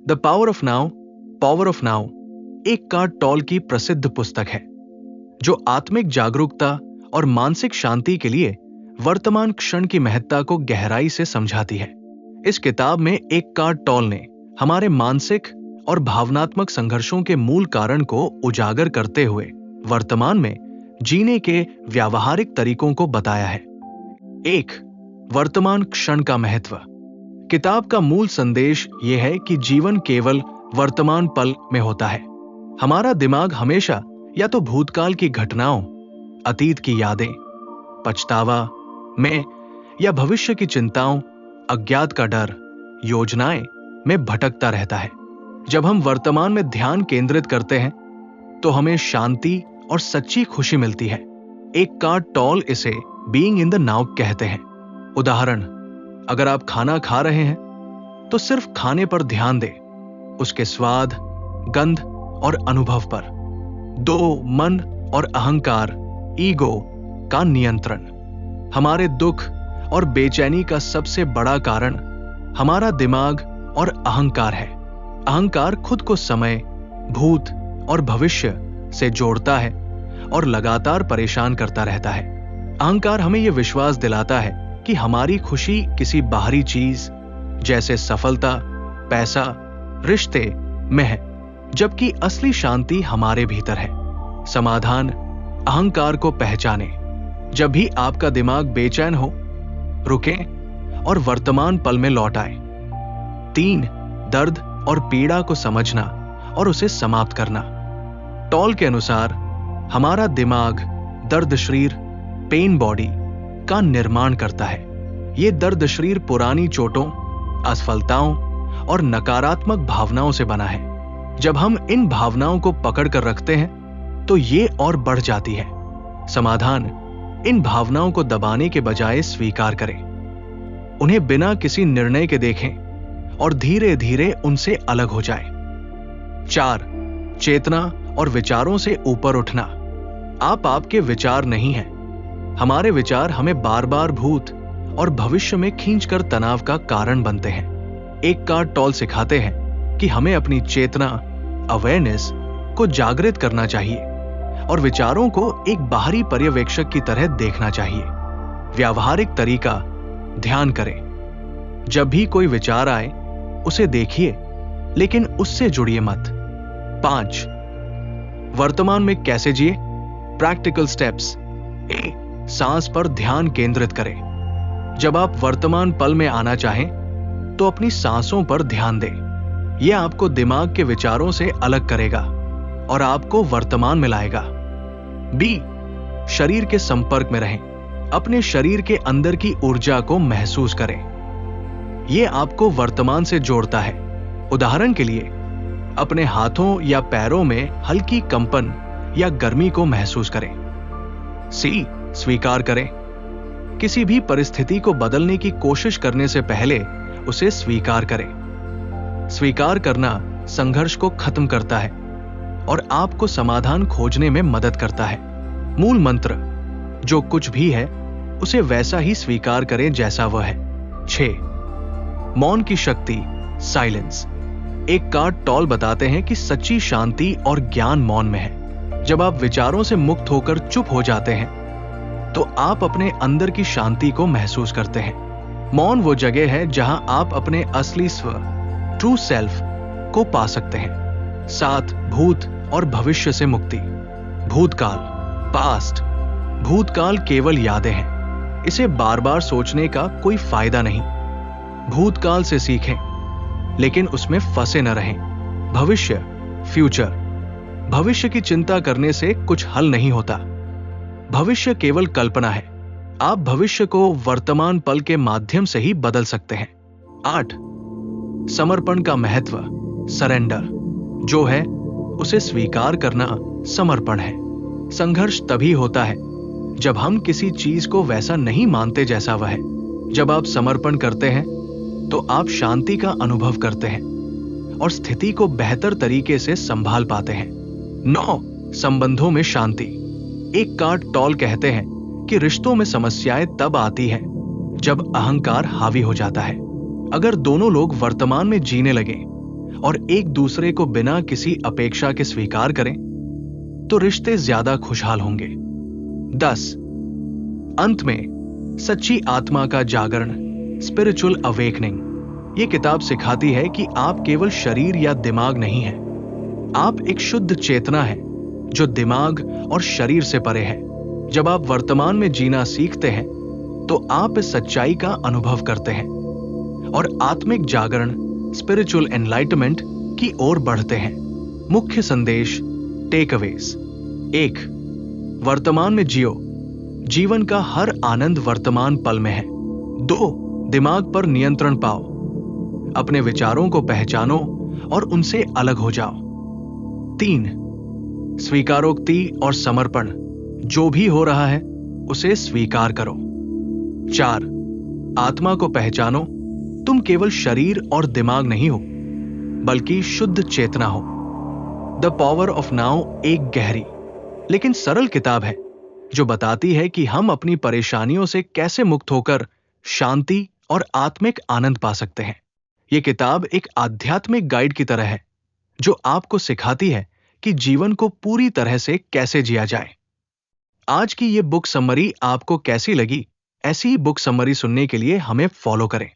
The power of now Eckhart Tolle की प्रसिद्ध पुस्तक है, जो आत्मिक जागरूकता और मानसिक शांति के लिए वर्तमान क्षण की महत्ता को गहराई से समझाती है। इस किताब में एक्कार्ट टॉल ने हमारे मानसिक और भावनात्मक संघर्षों के मूल कारण को उजागर करते हुए वर्तमान में जीने के व्यावहारिक तरीकों को बताया है। 1. वर्तमान क्षण का महत्व। किताब का मूल संदेश यह है कि जीवन केवल वर्तमान पल में होता है। हमारा दिमाग हमेशा या तो भूतकाल की घटनाओं, अतीत की यादें, पछतावा में या भविष्य की चिंताओं, अज्ञात का डर, योजनाएं में भटकता रहता है। जब हम वर्तमान में ध्यान केंद्रित करते हैं तो हमें शांति और सच्ची खुशी मिलती है। एक्कार्ट टॉल इसे बीइंग इन द नाउ कहते हैं। उदाहरण, अगर आप खाना खा रहे हैं तो सिर्फ खाने पर ध्यान दें, उसके स्वाद, गंध और अनुभव पर। 2. मन और अहंकार, ईगो का नियंत्रण। हमारे दुख और बेचैनी का सबसे बड़ा कारण हमारा दिमाग और अहंकार है। अहंकार खुद को समय, भूत और भविष्य से जोड़ता है और लगातार परेशान करता रहता है। अहंकार हमें यह विश्वास दिलाता है कि हमारी खुशी किसी बाहरी चीज जैसे सफलता, पैसा, रिश्ते में है, जबकि असली शांति हमारे भीतर है। समाधान, अहंकार को पहचाने। जब भी आपका दिमाग बेचैन हो, रुकें और वर्तमान पल में लौट आए। 3. दर्द और पीड़ा को समझना और उसे समाप्त करना। टॉल के अनुसार हमारा दिमाग दर्द शरीर, पेन बॉडी का निर्माण करता है। ये दर्द शरीर पुरानी चोटों, असफलताओं और नकारात्मक भावनाओं से बना है। जब हम इन भावनाओं को पकड़ कर रखते हैं तो ये और बढ़ जाती है। समाधान, इन भावनाओं को दबाने के बजाय स्वीकार करें। उन्हें बिना किसी निर्णय के देखें और धीरे धीरे उनसे अलग हो जाएं। 4. चेतना और विचारों से ऊपर उठना। आप आपके विचार नहीं हैं। हमारे विचार हमें बार बार भूत और भविष्य में खींचकर तनाव का कारण बनते हैं। एक्कार्ट टॉल सिखाते हैं कि हमें अपनी चेतना, अवेयरनेस को जागृत करना चाहिए और विचारों को एक बाहरी पर्यवेक्षक की तरह देखना चाहिए। व्यावहारिक तरीका, ध्यान करें। जब भी कोई विचार आए उसे देखिए, लेकिन उससे जुड़िए मत। 5. वर्तमान में कैसे जिए। Practical steps. सांस पर ध्यान केंद्रित करें। जब आप वर्तमान पल में आना चाहें तो अपनी सांसों पर ध्यान दें। यह आपको दिमाग के विचारों से अलग करेगा और आपको वर्तमान में लाएगा। B. शरीर के संपर्क में रहें। अपने शरीर के अंदर की ऊर्जा को महसूस करें। यह आपको वर्तमान से जोड़ता है। उदाहरण के लिए, अपने हाथों या पैरों में हल्की कंपन या गर्मी को महसूस करें। C. स्वीकार करें। किसी भी परिस्थिति को बदलने की कोशिश करने से पहले उसे स्वीकार करें। स्वीकार करना संघर्ष को खत्म करता है और आपको समाधान खोजने में मदद करता है। मूल मंत्र, जो कुछ भी है उसे वैसा ही स्वीकार करें जैसा वह है। 6. मौन की शक्ति, साइलेंस। एक्कार्ट टॉल बताते हैं कि सच्ची शांति और ज्ञान मौन में है। जब आप विचारों से मुक्त होकर चुप हो जाते हैं तो आप अपने अंदर की शांति को महसूस करते हैं। मौन वो जगह है जहां आप अपने असली स्व, ट्रू सेल्फ को पा सकते हैं। 7. भूत और भविष्य से मुक्ति। भूतकाल, पास्ट। भूतकाल केवल यादें हैं। इसे बार बार सोचने का कोई फायदा नहीं। भूतकाल से सीखें, लेकिन उसमें फंसे न रहें। भविष्य, फ्यूचर। भविष्य की चिंता करने से कुछ हल नहीं होता। भविष्य केवल कल्पना है। आप भविष्य को वर्तमान पल के माध्यम से ही बदल सकते हैं। 8. समर्पण का महत्व, सरेंडर। जो है उसे स्वीकार करना समर्पण है। संघर्ष तभी होता है जब हम किसी चीज को वैसा नहीं मानते जैसा वह है। जब आप समर्पण करते हैं तो आप शांति का अनुभव करते हैं और स्थिति को बेहतर तरीके से संभाल पाते हैं। 9. संबंधों में शांति। एक्कार्ट टॉल कहते हैं कि रिश्तों में समस्याएं तब आती हैं जब अहंकार हावी हो जाता है। अगर दोनों लोग वर्तमान में जीने लगे और एक दूसरे को बिना किसी अपेक्षा के स्वीकार करें तो रिश्ते ज्यादा खुशहाल होंगे। 10 अंत में सच्ची आत्मा का जागरण, स्पिरिचुअल अवेकनिंग। ये किताब सिखाती है कि आप केवल शरीर या दिमाग नहीं हैं। आप एक शुद्ध चेतना है जो दिमाग और शरीर से परे है। जब आप वर्तमान में जीना सीखते हैं तो आप इस सच्चाई का अनुभव करते हैं और आत्मिक जागरण, स्पिरिचुअल एनलाइटमेंट की ओर बढ़ते हैं। मुख्य संदेश, टेकअवेज। 1 वर्तमान में जियो, जीवन का हर आनंद वर्तमान पल में है। 2 दिमाग पर नियंत्रण पाओ, अपने विचारों को पहचानो और उनसे अलग हो जाओ। 3 स्वीकारोक्ति और समर्पण, जो भी हो रहा है उसे स्वीकार करो। 4 आत्मा को पहचानो, तुम केवल शरीर और दिमाग नहीं हो बल्कि शुद्ध चेतना हो। द पावर ऑफ नाउ एक गहरी लेकिन सरल किताब है जो बताती है कि हम अपनी परेशानियों से कैसे मुक्त होकर शांति और आत्मिक आनंद पा सकते हैं। यह किताब एक आध्यात्मिक गाइड की तरह है जो आपको सिखाती है कि जीवन को पूरी तरह से कैसे जिया जाए। आज की ये बुक समरी आपको कैसी लगी? ऐसी ही बुक समरी सुनने के लिए हमें फॉलो करें।